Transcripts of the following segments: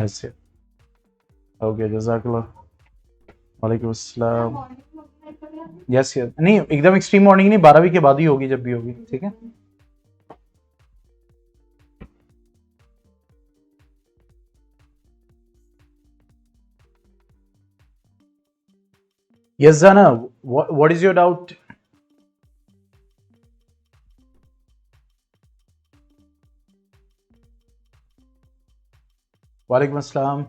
Nice है। Okay जज़ाकल्लाह। वालेकुम अस्सलाम। यस यस, नहीं एकदम एक्सट्रीम मॉर्निंग नहीं, 12वीं के बाद ही होगी जब भी होगी, ठीक है। यस जाना, व्हाट इज योर डाउट? वालेकुम अस्सलाम।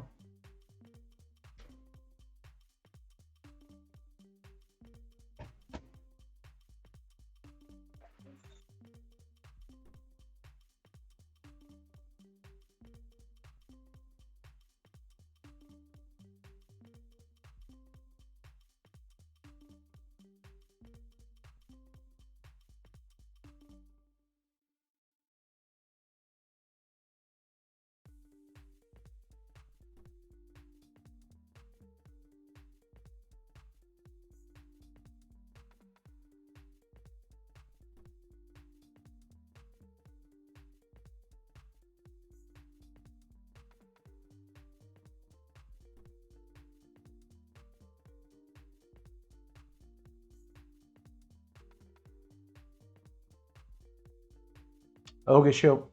Okay sure.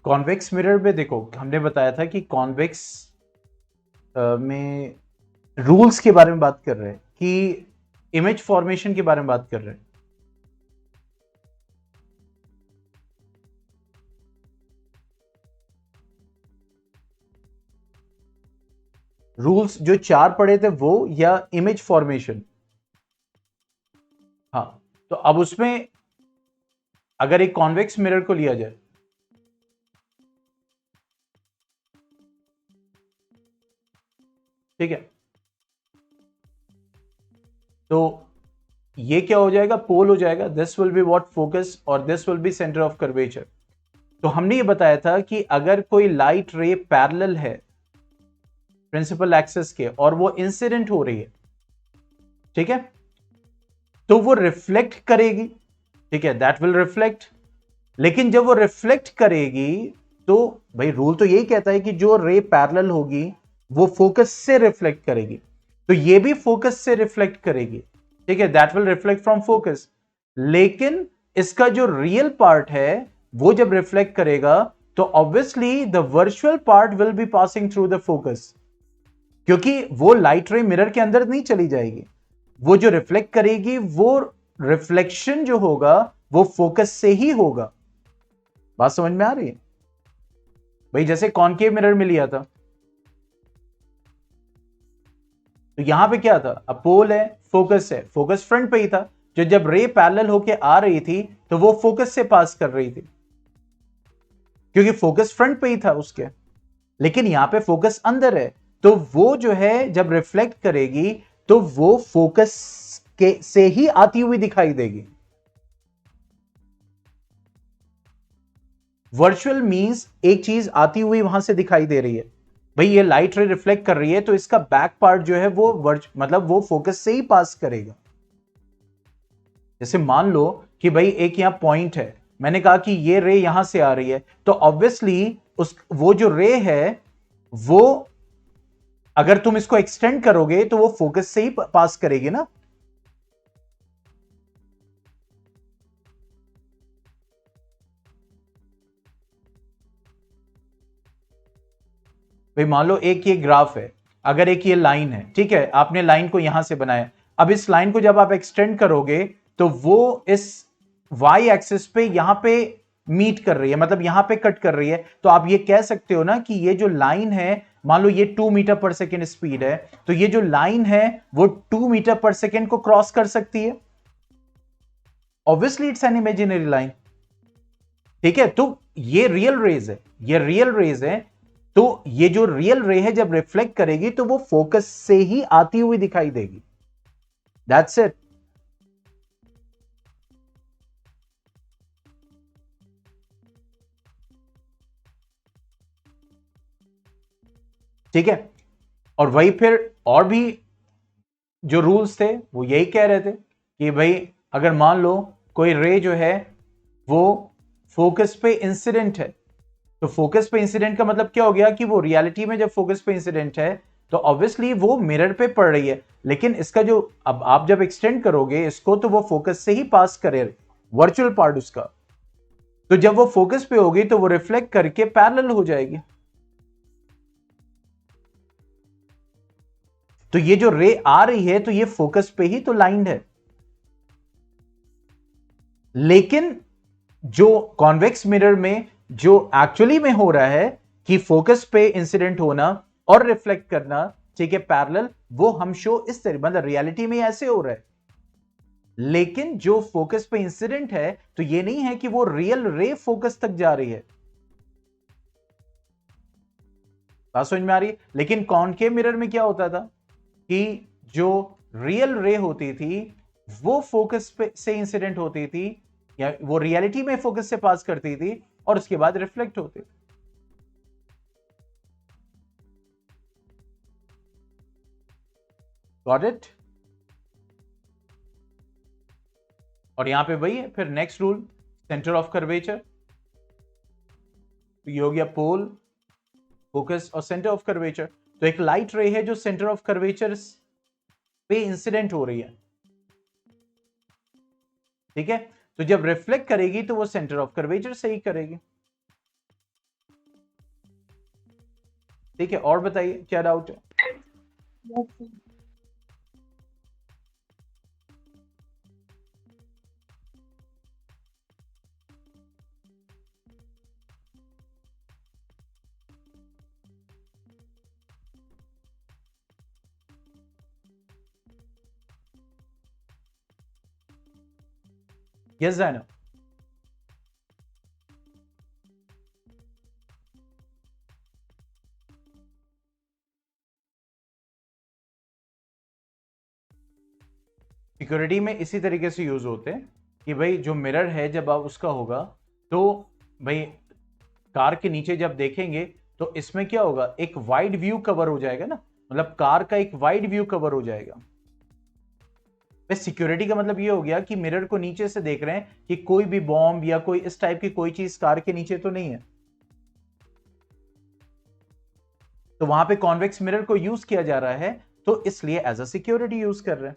कॉन्वेक्स मिरर में देखो, हमने बताया था कि कॉन्वेक्स में रूल्स के बारे में बात कर रहे हैं कि इमेज फॉर्मेशन के बारे में बात कर रहे हैं। रूल्स जो 4 पढ़े थे वो, या इमेज फॉर्मेशन? हाँ, तो अब उसमें अगर एक कॉन्वेक्स मिरर को लिया जाए, ठीक है, तो ये क्या हो जाएगा? पोल हो जाएगा। This will be what? Focus, और this will be centre of curvature. तो हमने ये बताया था कि अगर कोई लाइट रे पैरेलल है प्रिंसिपल एक्सिस के और वो इंसिडेंट हो रही है, ठीक है, तो वो रिफ्लेक्ट करेगी, ठीक है, दैट विल रिफ्लेक्ट। लेकिन जब वो रिफ्लेक्ट करेगी तो भाई रूल तो यही कहता है कि जो रे पैरेलल होगी वो फोकस से रिफ्लेक्ट करेगी, तो ये भी फोकस से रिफ्लेक्ट करेगी, ठीक है, that will reflect from focus. लेकिन इसका जो रियल पार्ट है वो जब रिफ्लेक्ट करेगा तो obviously the virtual part will be passing through the focus, क्योंकि वो लाइट रे मिरर के अंदर नहीं चली जाएगी। वो जो रिफ्लेक्ट करेगी वो रिफ्लेक्शन जो होगा वो फोकस से ही होगा। बात समझ में आ रही है भाई? जैसे कॉनकेव मिरर में लिया था, तो यहां पे क्या था? अब पोल है, फोकस है, फोकस फ्रंट पे ही था, जो जब रे पैरेलल होके आ रही थी तो वो फोकस से पास कर रही थी, क्योंकि फोकस फ्रंट पे ही था उसके। लेकिन यहां पे फोकस अंदर है, तो वो जो है जब रिफ्लेक्ट करेगी तो वो फोकस के से ही आती हुई दिखाई देगी। वर्चुअल मींस एक चीज आती हुई वहां से दिखाई दे रही है, भाई ये लाइट रे रिफ्लेक्ट कर रही है, तो इसका बैक पार्ट जो है वो मतलब वो फोकस से ही पास करेगा। जैसे मान लो कि भाई एक यहां पॉइंट है, मैंने कहा कि ये रे यहां से आ रही है, तो ऑब्वियसली उस वो जो रे है वो अगर तुम इसको एक्सटेंड करोगे तो वो फोकस से ही पास करेगी ना। भाई मान लो एक ये ग्राफ है, अगर एक ये लाइन है, ठीक है, आपने लाइन को यहां से बनाया, अब इस लाइन को जब आप एक्सटेंड करोगे तो वो इस वाई एक्सिस पे यहां पे मीट कर रही है, मतलब यहां पे कट कर रही है, तो आप ये कह सकते हो ना कि ये जो लाइन है, मान लो ये 2 मीटर पर सेकेंड स्पीड है, तो ये जो लाइन है वो 2 मीटर पर सेकेंड को क्रॉस कर सकती है। Obviously it's an imaginary line, ठीक है। तो ये रियल रेज है, ये रियल रेज है, तो ये जो रियल रे है जब रिफ्लेक्ट करेगी तो वो फोकस से ही आती हुई दिखाई देगी। That's it. ठीक है, और वही फिर और भी जो रूल्स थे वो यही कह रहे थे कि भाई अगर मान लो कोई रे जो है वो फोकस पे इंसिडेंट है, तो फोकस पे इंसिडेंट का मतलब क्या हो गया कि वो रियलिटी में जब फोकस पे इंसिडेंट है तो ऑब्वियसली वो मिरर पे पड़ रही है, लेकिन इसका जो अब आप जब एक्सटेंड करोगे इसको तो वो फोकस से ही पास करे, वर्चुअल पार्ट उसका, तो जब वो फोकस पे होगी तो वो रिफ्लेक्ट करके पैरेलल हो जाएगी। तो ये जो रे आ रही है तो ये फोकस पे ही तो लाइंड है, लेकिन जो कॉन्वेक्स मिरर में जो एक्चुअली में हो रहा है कि फोकस पे इंसिडेंट होना और रिफ्लेक्ट करना, ठीक है, पैरेलल, वो हम शो इस तरह, मतलब रियलिटी में ऐसे हो रहा है, लेकिन जो फोकस पे इंसिडेंट है तो ये नहीं है कि वो रियल रे फोकस तक जा रही है। बात समझ में आ रही है। लेकिन कॉनकेव मिरर में क्या होता था कि जो रियल रे होती थी वो फोकस पे से इंसिडेंट होती थी, या वो रियलिटी में फोकस से पास करती थी और उसके बाद रिफ्लेक्ट होती थी। Got it. और यहां पे वही है फिर next rule, centre of curvature. ये हो गया पोल, फोकस और सेंटर ऑफ कर्वेचर। तो एक लाइट रे है जो सेंटर ऑफ कर्वेचर पे इंसिडेंट हो रही है, ठीक है, तो जब रिफ्लेक्ट करेगी तो वो सेंटर ऑफ कर्वेचर से ही करेगी। ठीक है, और बताइए क्या डाउट है। यस जाना। सिक्योरिटी में इसी तरीके से यूज होते हैं कि भाई जो मिरर है जब आप उसका होगा तो भाई कार के नीचे जब देखेंगे तो इसमें क्या होगा, एक वाइड व्यू कवर हो जाएगा ना, मतलब कार का एक वाइड व्यू कवर हो जाएगा। सिक्योरिटी का मतलब ये हो गया कि मिरर को नीचे से देख रहे हैं कि कोई भी बॉम्ब या कोई इस टाइप की कोई चीज कार के नीचे तो नहीं है, तो वहां पे कॉन्वेक्स मिरर को यूज किया जा रहा है, तो इसलिए एज अ सिक्योरिटी यूज कर रहे हैं।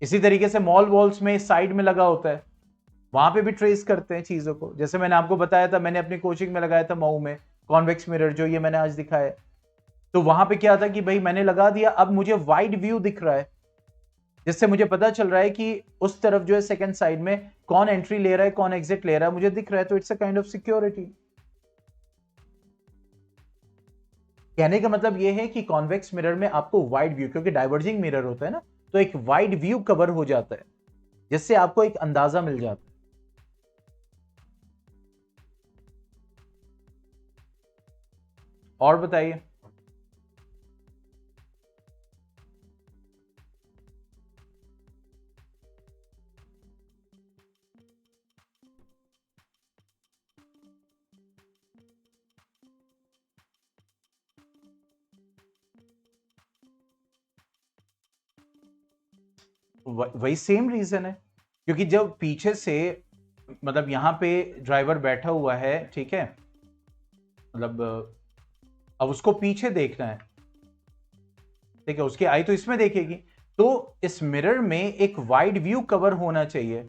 इसी तरीके से मॉल वॉल्स में साइड में लगा होता है, वहां पे भी ट्रेस करते हैं चीजों को, जैसे मैंने आपको बताया था, मैंने अपनी कोचिंग में लगाया था मऊ में कॉन्वेक्स मिरर, जो ये मैंने आज दिखाया है, तो वहां पे क्या था कि भाई मैंने लगा दिया, अब मुझे वाइड व्यू दिख रहा है, जिससे मुझे पता चल रहा है कि उस तरफ जो है सेकंड साइड में कौन एंट्री ले रहा है कौन एग्जिट ले रहा है, मुझे दिख रहा है, तो it's a kind of security. कहने का मतलब यह है कि कॉन्वेक्स मिरर में आपको वाइड व्यू, क्योंकि डाइवर्जिंग मिरर होता है ना, तो एक वाइड व्यू कवर हो जाता है, जिससे आपको एक अंदाजा मिल जाता है। और बताइए। वही सेम रीजन है, क्योंकि जब पीछे से मतलब यहां पे ड्राइवर बैठा हुआ है, ठीक है, मतलब अब उसको पीछे देखना है, ठीक है, उसकी आई तो इसमें देखेगी, तो इस मिरर में एक वाइड व्यू कवर होना चाहिए,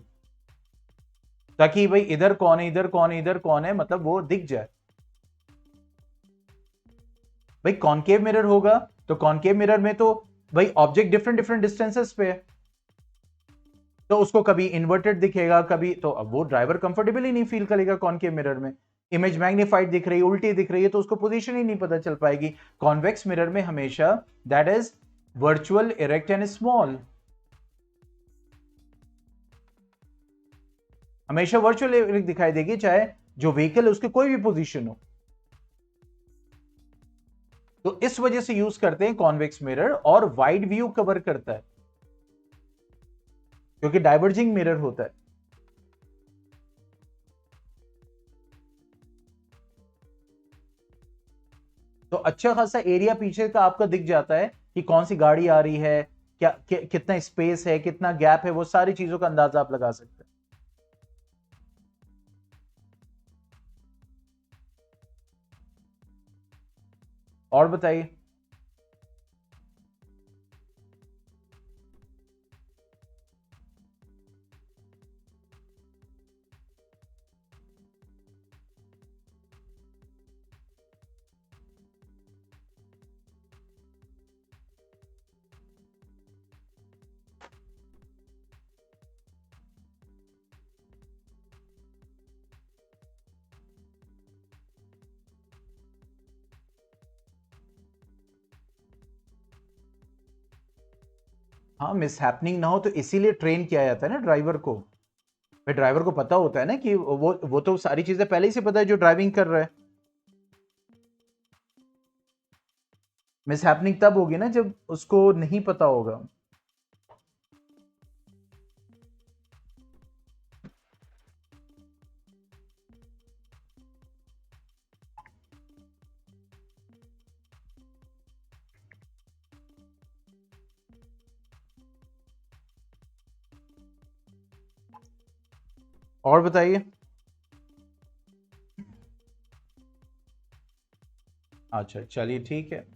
ताकि भाई इधर कौन है, इधर कौन है, इधर कौन है, मतलब वो दिख जाए। भाई कॉनकेव मिरर होगा तो कॉनकेव मिरर में तो भाई ऑब्जेक्ट डिफरेंट डिफरेंट डिस्टेंसेस पे है, तो उसको कभी इन्वर्टेड दिखेगा, कभी तो अब वो ड्राइवर कंफर्टेबल ही नहीं फील करेगा कॉनकेव मिरर में। इमेज मैग्नीफाइड दिख रही है, उल्टी दिख रही है, तो उसको पोजीशन ही नहीं पता चल पाएगी। कॉन्वेक्स मिरर में हमेशा that is virtual, erect and small, हमेशा वर्चुअल इरेक्ट दिखाई देगी, चाहे जो व्हीकल है उसके कोई भी पोजीशन हो। तो इस वजह से यूज करते हैं कॉन्वेक्स मिरर, और वाइड व्यू कवर करता है क्योंकि डाइवर्जिंग मिरर होता है। तो अच्छा खासा एरिया पीछे का आपका दिख जाता है कि कौन सी गाड़ी आ रही है, क्या कितना स्पेस है, कितना गैप है, वो सारी चीजों का अंदाजा आप लगा सकते हैं। और बताइए। हाँ, मिस हैपनिंग ना हो तो इसीलिए ट्रेन किया जाता है ना ड्राइवर को। भाई ड्राइवर को पता होता है ना कि वो तो सारी चीजें पहले ही से पता है जो ड्राइविंग कर रहा है। मिस हैपनिंग तब होगी ना जब उसको नहीं पता होगा। और बताइए। अच्छा चलिए ठीक है।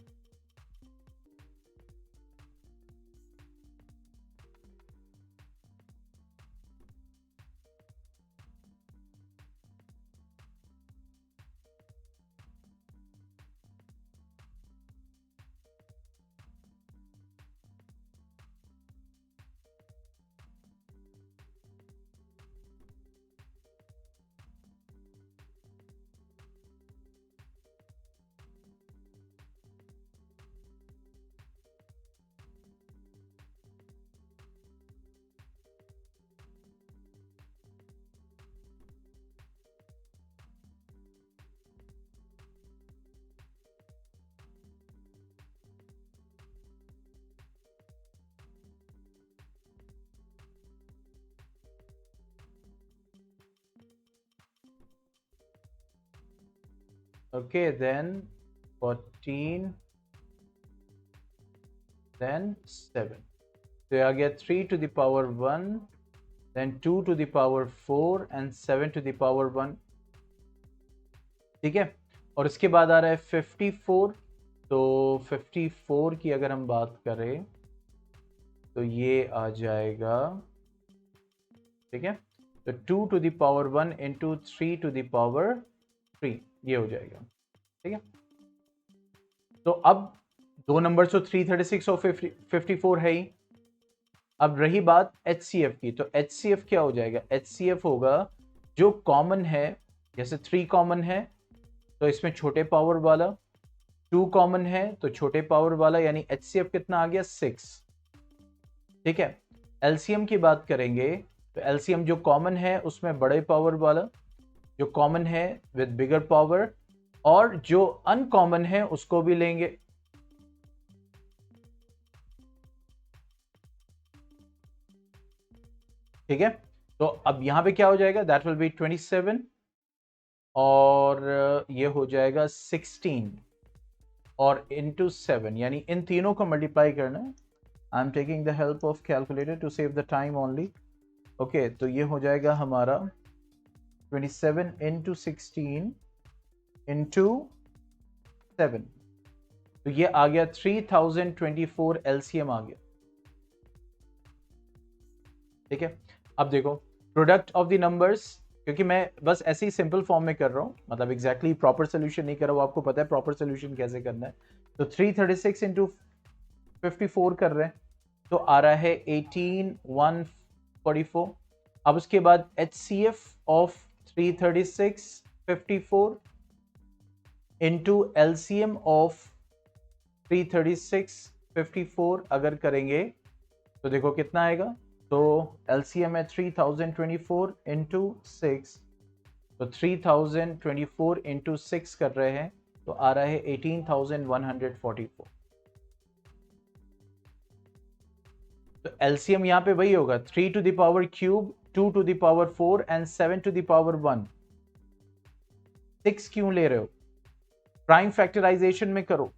Okay, then 14, then 7. तो आ गया 3 to the power 1, then 2 to the power 4 and 7 to the power 1। ठीक है, और इसके बाद आ रहा है 54। तो 54 की अगर हम बात करें तो ये आ जाएगा, ठीक है, तो 2 to the power 1 into 3 to the power 3, ये हो जाएगा। ठीक है, तो अब दो नंबर तो 336 और 54 है ही। अब रही बात HCF की, तो HCF क्या हो जाएगा, HCF होगा जो कॉमन है, जैसे 3 कॉमन है तो इसमें छोटे पावर वाला, 2 कॉमन है तो छोटे पावर वाला, यानी HCF कितना आ गया 6। ठीक है, LCM की बात करेंगे तो LCM जो कॉमन है उसमें बड़े पावर वाला, जो कॉमन है विद बिगर पावर, और जो अनकॉमन है उसको भी लेंगे। ठीक है, तो अब यहां पे क्या हो जाएगा, दैट विल बी 27, और ये हो जाएगा 16 और इंटू 7, यानी इन तीनों को मल्टीप्लाई करना है I am taking the help of calculator to save the time only. Okay, तो ये हो जाएगा हमारा 27 इंटू 16 इंटू 7, तो ये आ गया 3024 एलसीएम आ गया। ठीक है, अब देखो प्रोडक्ट ऑफ द नंबर्स, क्योंकि मैं बस ऐसे ही सिंपल फॉर्म में कर रहा हूँ, मतलब एग्जैक्टली प्रॉपर सोल्यूशन नहीं कर रहा हूँ, आपको पता है प्रॉपर सोल्यूशन कैसे करना है। तो 336 इंटू 54 कर रहे हैं, तो आ रहा है 18144। अब उसके बाद HCF of 336 54 into LCM of 336 54 अगर करेंगे तो देखो कितना आएगा। तो LCM है 3024 इंटू 6, तो 3024 इंटू 6 कर रहे हैं, तो आ रहा है 18,144। तो LCM यहां पे वही होगा 3 to the power cube, 2 to the power 4 and 7 to the power 1। 6 क्यों ले रहे हो? प्राइम फैक्टराइजेशन में करो।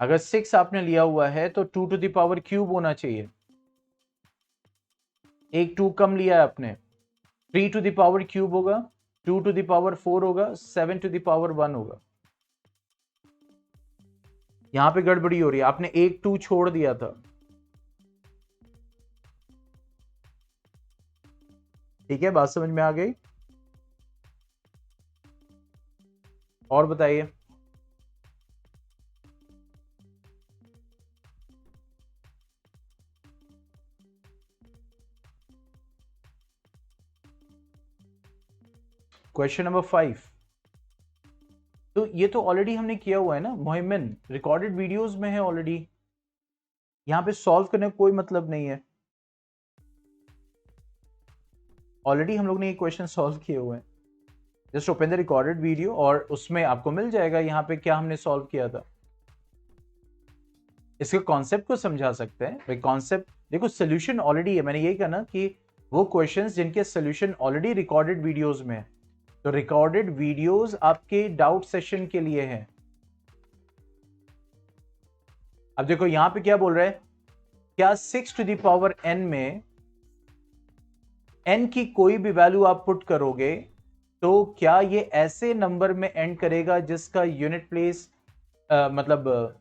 अगर 6 आपने लिया हुआ है तो 2 टू द पावर क्यूब होना चाहिए, एक 2 कम लिया है आपने, 3 टू द पावर क्यूब होगा, 2 टू द पावर 4 होगा, 7 टू द पावर 1 होगा। यहां पे गड़बड़ी हो रही है, आपने एक 2 छोड़ दिया था। ठीक है, बात समझ में आ गई? और बताइए। क्वेश्चन नंबर 5, तो ये तो ऑलरेडी हमने किया हुआ है ना मोहिमिन, रिकॉर्डेड वीडियोस में है ऑलरेडी, यहां पे सॉल्व करने का कोई मतलब नहीं है। ऑलरेडी हम लोग ने ये क्वेश्चन सॉल्व किए हुए हैं। Just open the recorded video और उसमें आपको मिल जाएगा यहाँ पे क्या हमने सॉल्व किया था। इसके कॉन्सेप्ट को समझा सकते हैं भाई। कॉन्सेप्ट देखो, सोल्यूशन ऑलरेडी है, मैंने यही कहा ना कि वो क्वेश्चंस जिनके सोल्यूशन ऑलरेडी रिकॉर्डेड वीडियोस में है, तो रिकॉर्डेड वीडियोस आपके डाउट सेशन के लिए हैं। अब देखो यहां पे क्या बोल रहा है, क्या 6 टू द पावर n में n की कोई भी वैल्यू आप पुट करोगे तो क्या ये ऐसे नंबर में एंड करेगा जिसका यूनिट प्लेस मतलब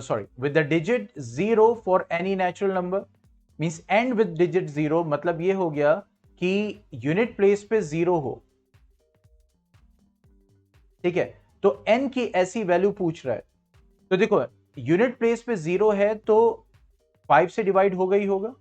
sorry, with the digit 0 for any natural number, means end with digit 0, मतलब ये हो गया कि यूनिट प्लेस पे 0 हो। ठीक है, तो n की ऐसी वैल्यू पूछ रहा है, तो देखो यूनिट प्लेस पे 0 है तो 5 से डिवाइड होगा ही होगा,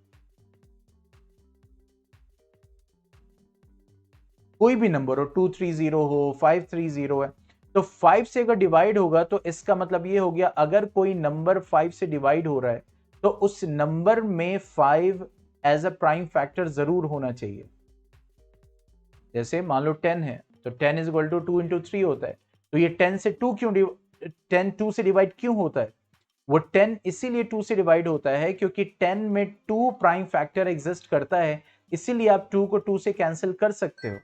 कोई भी नंबर हो, 230 हो, 530 है, तो 5 से अगर डिवाइड होगा तो इसका मतलब ये हो गया अगर कोई नंबर 5 से डिवाइड हो रहा है तो उस नंबर में 5 एज अ प्राइम फैक्टर जरूर होना चाहिए। जैसे मान लो 10 है तो 10 इज इक्वल टू 2 इंटू 3 होता है, तो ये 10 से 2 क्यों 10 2 से डिवाइड क्यों होता है? वो 10 इसीलिए 2 से डिवाइड होता है क्योंकि 10 में 2 प्राइम फैक्टर एग्जिस्ट करता है, इसीलिए आप 2 को 2 से कैंसिल कर सकते हो।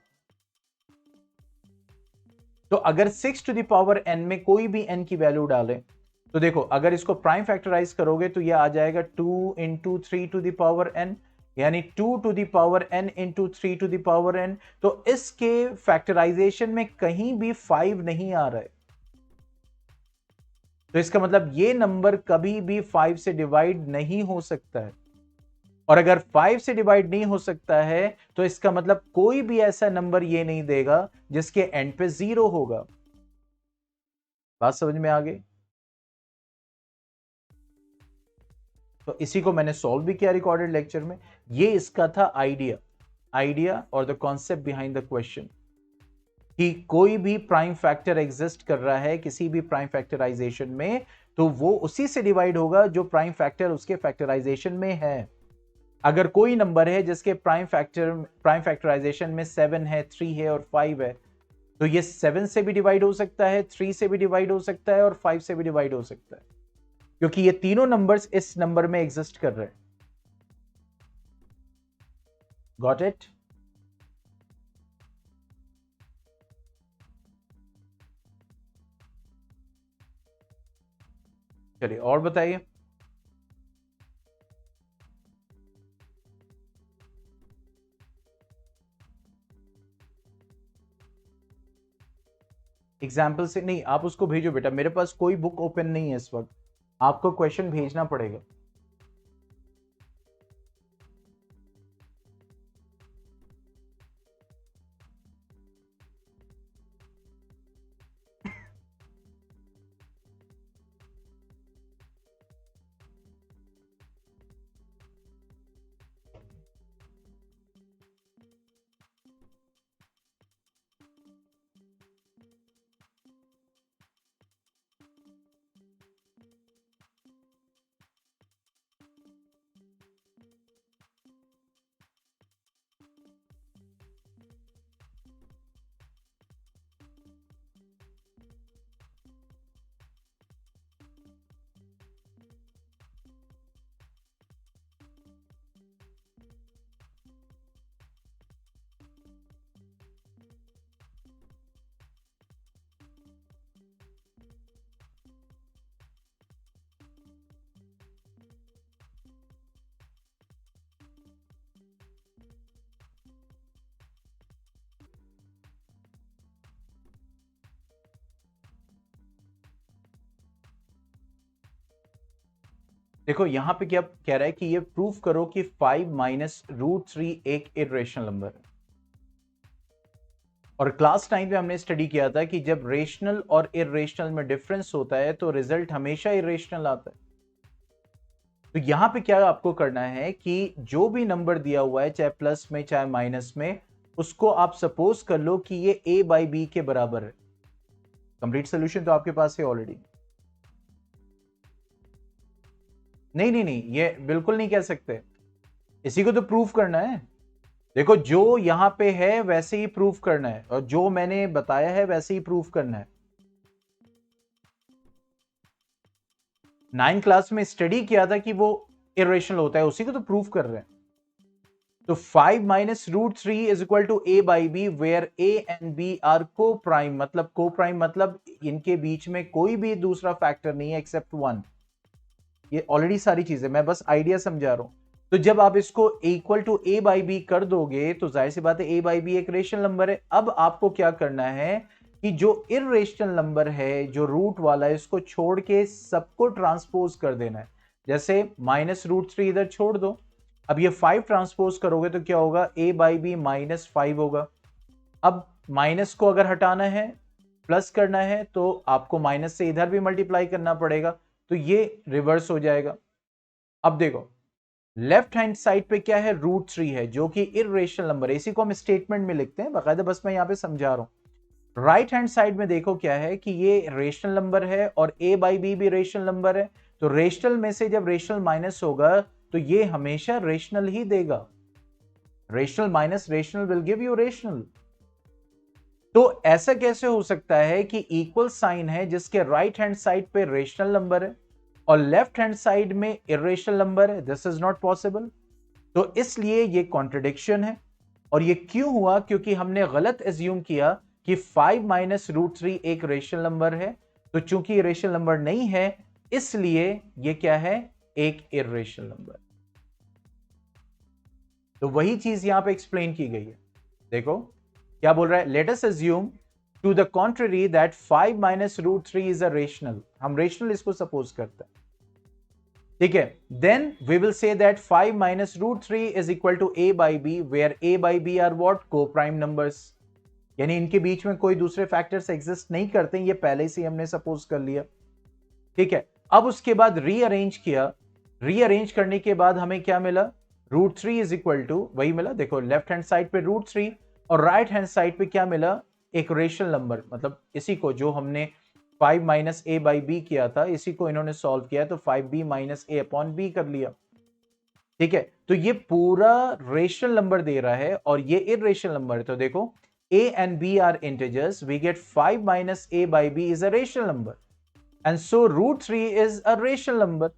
तो अगर 6 टू द पावर n में कोई भी n की वैल्यू डालें तो देखो अगर इसको प्राइम फैक्टराइज करोगे तो ये आ जाएगा 2 into 3 to the power n, यानी 2 to the power n into 3 to the power n। तो इसके फैक्टराइजेशन में कहीं भी 5 नहीं आ रहा है, तो इसका मतलब ये नंबर कभी भी 5 से डिवाइड नहीं हो सकता है। और अगर 5 से डिवाइड नहीं हो सकता है तो इसका मतलब कोई भी ऐसा नंबर ये नहीं देगा जिसके एंड पे 0 होगा। बात समझ में आ गई? तो इसी को मैंने सॉल्व भी किया रिकॉर्डेड लेक्चर में। ये इसका था आइडिया और the concept behind the question, कि कोई भी प्राइम फैक्टर एग्जिस्ट कर रहा है किसी भी प्राइम फैक्टराइजेशन में तो वो उसी से डिवाइड होगा जो प्राइम फैक्टर उसके फैक्टराइजेशन में है। अगर कोई नंबर है जिसके प्राइम फैक्टराइजेशन में 7 है, 3 है और 5 है, तो ये 7 से भी डिवाइड हो सकता है, 3 से भी डिवाइड हो सकता है और 5 से भी डिवाइड हो सकता है, क्योंकि ये तीनों नंबर्स इस नंबर में एग्जिस्ट कर रहे हैं। Got it? चलिए और बताइए। एग्जाम्पल से नहीं, आप उसको भेजो बेटा, मेरे पास कोई बुक ओपन नहीं है इस वक्त, आपको क्वेश्चन भेजना पड़ेगा। देखो यहां पे क्या कह रहा है कि ये प्रूफ करो कि 5 माइनस रूट 3 एक इरेशनल नंबर है। और क्लास 9 में हमने स्टडी किया था कि जब रेशनल और इरेशनल में डिफरेंस होता है तो रिजल्ट हमेशा इरेशनल आता है। तो यहां पे क्या आपको करना है कि जो भी नंबर दिया हुआ है, चाहे प्लस में चाहे माइनस में, उसको आप सपोज कर लो कि ये a बाई बी के बराबर है। कंप्लीट सोल्यूशन तो आपके पास है ऑलरेडी। नहीं नहीं नहीं, ये बिल्कुल नहीं कह सकते, इसी को तो प्रूफ करना है। देखो जो यहां पे है वैसे ही प्रूफ करना है, और जो मैंने बताया है वैसे ही प्रूफ करना है। 9 क्लास में स्टडी किया था कि वो इरेशनल होता है, उसी को तो प्रूफ कर रहे हैं। तो 5 minus root 3 is equal to a by B, where a and b are coprime. मतलब को प्राइम मतलब इनके बीच में कोई भी दूसरा फैक्टर नहीं है एक्सेप्ट 1। ये ऑलरेडी सारी चीजें, मैं बस आइडिया समझा रहा हूं। तो जब आप इसको equal to a by B कर दोगे तो जाहिर सी बात है a बाई बी एक रेशनल नंबर है। अब आपको क्या करना है कि जो इरेशनल नंबर है, जो रूट वाला है, इसको छोड़ के सबको ट्रांसपोज कर देना है। जैसे माइनस रूट 3 इधर छोड़ दो, अब ये 5 ट्रांसपोज करोगे तो क्या होगा, a बाई बी माइनस 5 होगा। अब माइनस को अगर हटाना है, प्लस करना है, तो आपको माइनस से इधर भी मल्टीप्लाई करना पड़ेगा, तो ये रिवर्स हो जाएगा। अब देखो लेफ्ट हैंड साइड पे क्या है, रूट 3 है जो कि इरेशनल नंबर है, इसी को हम स्टेटमेंट में लिखते हैं बाकायदा, बस मैं यहां पे समझा रहा हूं। राइट हैंड साइड में देखो क्या है कि ये रेशनल नंबर है और a बाई बी भी रेशनल नंबर है। तो रेशनल में से जब रेशनल माइनस होगा तो ये हमेशा रेशनल ही देगा। Rational minus rational will give you rational. तो ऐसा कैसे हो सकता है कि इक्वल साइन है जिसके राइट हैंड साइड पे रेशनल नंबर है और लेफ्ट हैंड साइड में इरेशनल नंबर है? This is not possible. तो इसलिए ये कॉन्ट्रडिक्शन है। और ये क्यों हुआ? क्योंकि हमने गलत एज्यूम किया कि 5 माइनस रूट 3 एक रेशनल नंबर है। तो चूंकि रेशनल नंबर नहीं है इसलिए ये क्या है, एक इरेशनल नंबर। तो वही चीज यहां पे एक्सप्लेन की गई है। देखो क्या बोल रहा है, let us assume to the contrary that 5 minus root 3 is a rational. हम रेशनल इसको सपोज करते हैं, ठीक है। Then we will say that 5 minus root 3 is equal to a by B, where a by B are what, coprime numbers. यानी इनके बीच में कोई दूसरे फैक्टर्स एग्जिस्ट नहीं करते, ये पहले से हमने सपोज कर लिया, ठीक है। अब उसके बाद रीअरेंज किया, रीअरेंज करने के बाद हमें क्या मिला, रूट 3 इज इक्वल टू वही मिला। देखो लेफ्ट हैंड साइड पे रूट 3 और राइट हैंड साइड पे क्या मिला, एक रेशनल नंबर। मतलब इसी को जो हमने 5 माइनस a बाई बी किया था, इसी को इन्होंने सॉल्व किया तो 5b minus a upon b कर लिया, ठीक है। तो ये पूरा रेशनल नंबर दे रहा है और ये इरेशनल नंबर है। तो देखो a and b are integers, we get 5 minus a by b is a rational number and so root 3 is a rational number।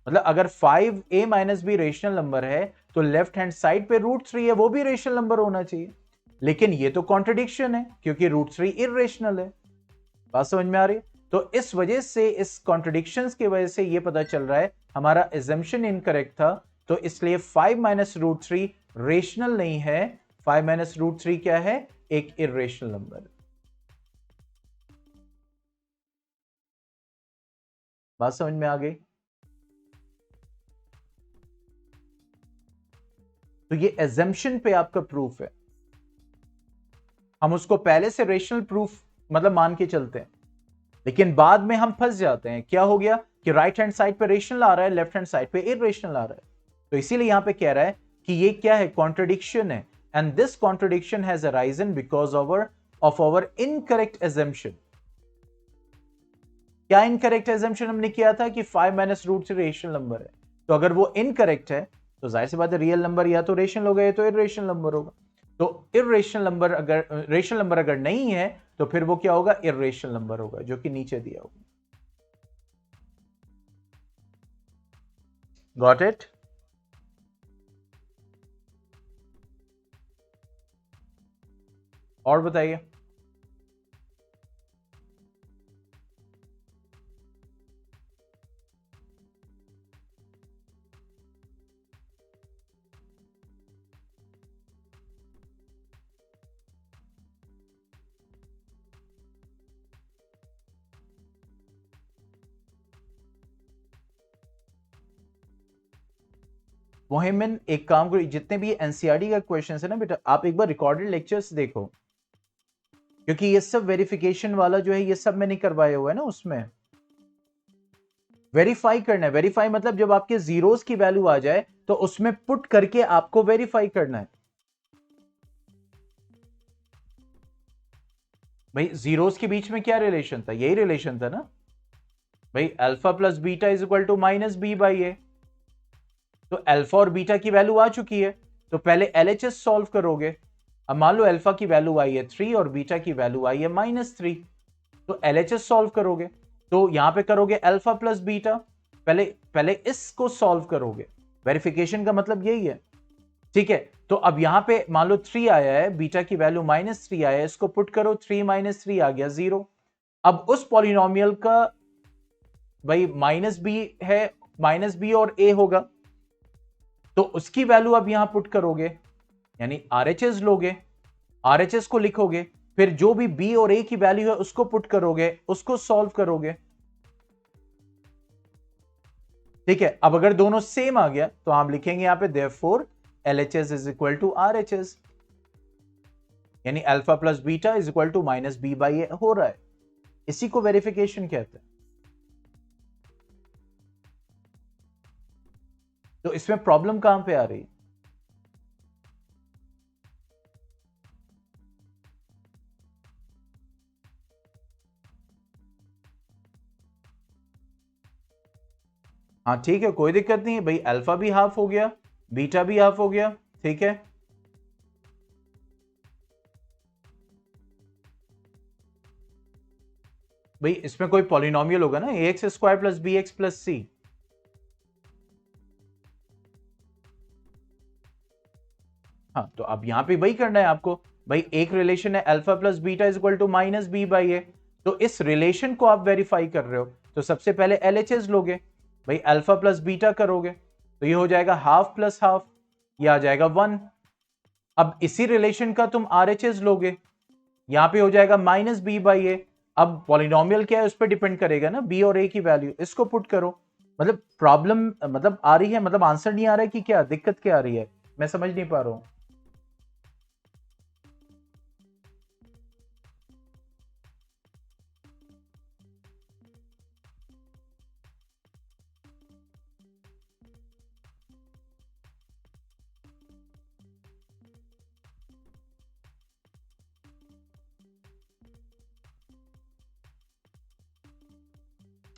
मतलब अगर 5a minus b rational number है तो लेफ्ट हैंड साइड पे root 3 है, वो भी rational number होना चाहिए। लेकिन ये तो कॉन्ट्रडिक्शन है क्योंकि रूट 3 इरेशनल है। बात समझ में आ रही है? तो इस वजह से, इस कॉन्ट्रडिक्शंस की वजह से ये पता चल रहा है हमारा एजम्पशन इनकरेक्ट था। तो इसलिए 5 माइनस रूट थ्री रेशनल नहीं है। 5 माइनस रूट थ्री क्या है? एक इर्रेशनल नंबर। बात समझ में आ गई? तो ये एजम्पशन पे आपका प्रूफ है, हम उसको पहले से रेशनल प्रूफ मतलब मान के चलते हैं, लेकिन बाद में हम फंस जाते हैं। क्या हो गया कि राइट हैंड साइड पे रेशनल आ रहा है, लेफ्ट हैंड साइड पे इरेशनल आ रहा है। तो इसीलिए यहां पे कह रहा है कि ये क्या है? कॉन्ट्रडिक्शन है। And this contradiction has arisen because of our incorrect assumption. क्या इनकरेक्ट एजम्पशन हमने किया था कि 5 माइनस रूट से रेशनल नंबर है। तो अगर वो इनकरेक्ट है तो जाहिर सी बात है रियल नंबर या तो रेशनल होगा या तो इरेशनल नंबर होगा। तो इरेशनल नंबर अगर रेशनल नंबर अगर नहीं है तो फिर वो क्या होगा? इरेशनल नंबर होगा, जो कि नीचे दिया होगा। Got it? और बताइए। मोहिमिन एक काम करो, जितने भी एनसीईआरटी का क्वेश्चन है ना बेटा, आप एक बार रिकॉर्डेड लेक्चर्स देखो, क्योंकि ये सब वेरिफिकेशन वाला जो है ये सब मैंने करवाया हुआ है ना। उसमें वेरीफाई करना है। वेरीफाई मतलब जब आपके जीरोस की वैल्यू आ जाए तो उसमें पुट करके आपको वेरीफाई करना है। भाई जीरोस के बीच में क्या रिलेशन था? यही रिलेशन था ना भाई, alpha plus beta is equal to minus b by a. तो अल्फा और बीटा की वैल्यू आ चुकी है, तो पहले एलएचएस सॉल्व करोगे। अब मान लो अल्फा की वैल्यू आई है 3 और बीटा की वैल्यू आई है -3, तो एलएचएस सॉल्व करोगे। तो यहां पे करोगे अल्फा प्लस बीटा, पहले पहले इसको सॉल्व करोगे। वेरिफिकेशन का मतलब यही है, ठीक है। तो अब यहां पे मान लो 3 आया है, बीटा की वैल्यू -3 आया है, इसको पुट करो, 3 - 3 आ गया 0। अब उस पॉलिनोमियल का भाई माइनस बी है, माइनस बी और ए होगा, तो उसकी वैल्यू अब यहां पुट करोगे, यानी आरएचएस लोगे, आरएचएस को लिखोगे, फिर जो भी बी और ए की वैल्यू है उसको पुट करोगे, उसको सॉल्व करोगे, ठीक है। अब अगर दोनों सेम आ गया तो आप लिखेंगे यहां पे therefore LHS is equal to RHS, यानी alpha plus beta is equal to minus b by a हो रहा है। इसी को वेरिफिकेशन कहते हैं। तो इसमें प्रॉब्लम कहां पे आ रही है? हाँ ठीक है, कोई दिक्कत नहीं है भाई, अल्फा भी हाफ हो गया, बीटा भी हाफ हो गया, ठीक है। भाई इसमें कोई पॉलिनोमियल होगा ना, a x square plus b x plus c. हाँ तो अब यहां पे वही करना है आपको। भाई एक रिलेशन है alpha plus beta is equal to minus b by a, तो इस रिलेशन को आप वेरीफाई कर रहे हो, तो सबसे पहले एलएचएस लोगे। भाई अल्फा प्लस बीटा करोगे तो ये हो जाएगा हाफ प्लस हाफ, ये आ जाएगा 1। अब इसी रिलेशन का तुम आरएचएस लोगे, यहां पे हो जाएगा माइनस बी बाई ए। अब पॉलिनोमियल क्या है उस पर डिपेंड करेगा ना, बी और ए की वैल्यू, इसको पुट करो। मतलब प्रॉब्लम मतलब आ रही है, मतलब आंसर नहीं आ रहा है कि क्या दिक्कत क्या आ रही है, मैं समझ नहीं पा रहा हूं।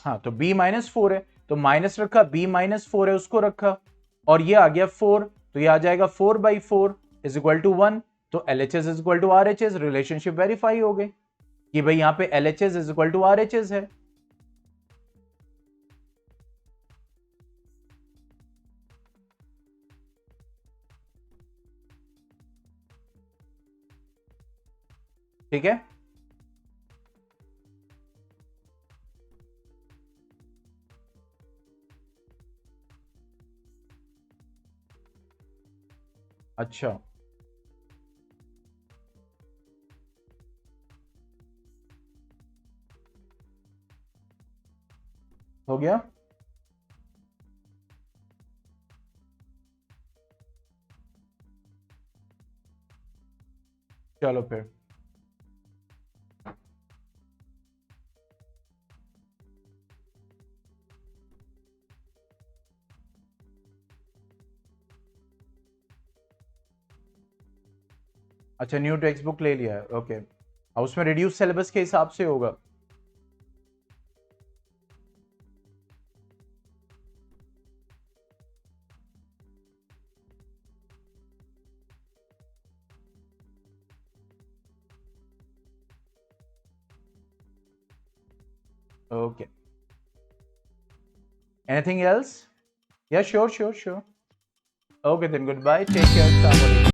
हाँ तो b-4 है, तो माइनस रखा, b-4 है उसको रखा, और ये आ गया 4, तो ये आ जाएगा 4/4 इज इक्वल टू 1। तो LHS is equal to RHS, relationship verify हो गई कि भाई यहाँ पे LHS is equal to RHS है। ठीक है, अच्छा, हो गया। चलो फिर। अच्छा, न्यू टेक्स्ट बुक ले लिया है, ओके। और उसमें रिड्यूस सिलेबस के हिसाब से होगा। Okay, anything else? या sure sure sure. Okay then, good bye, take care.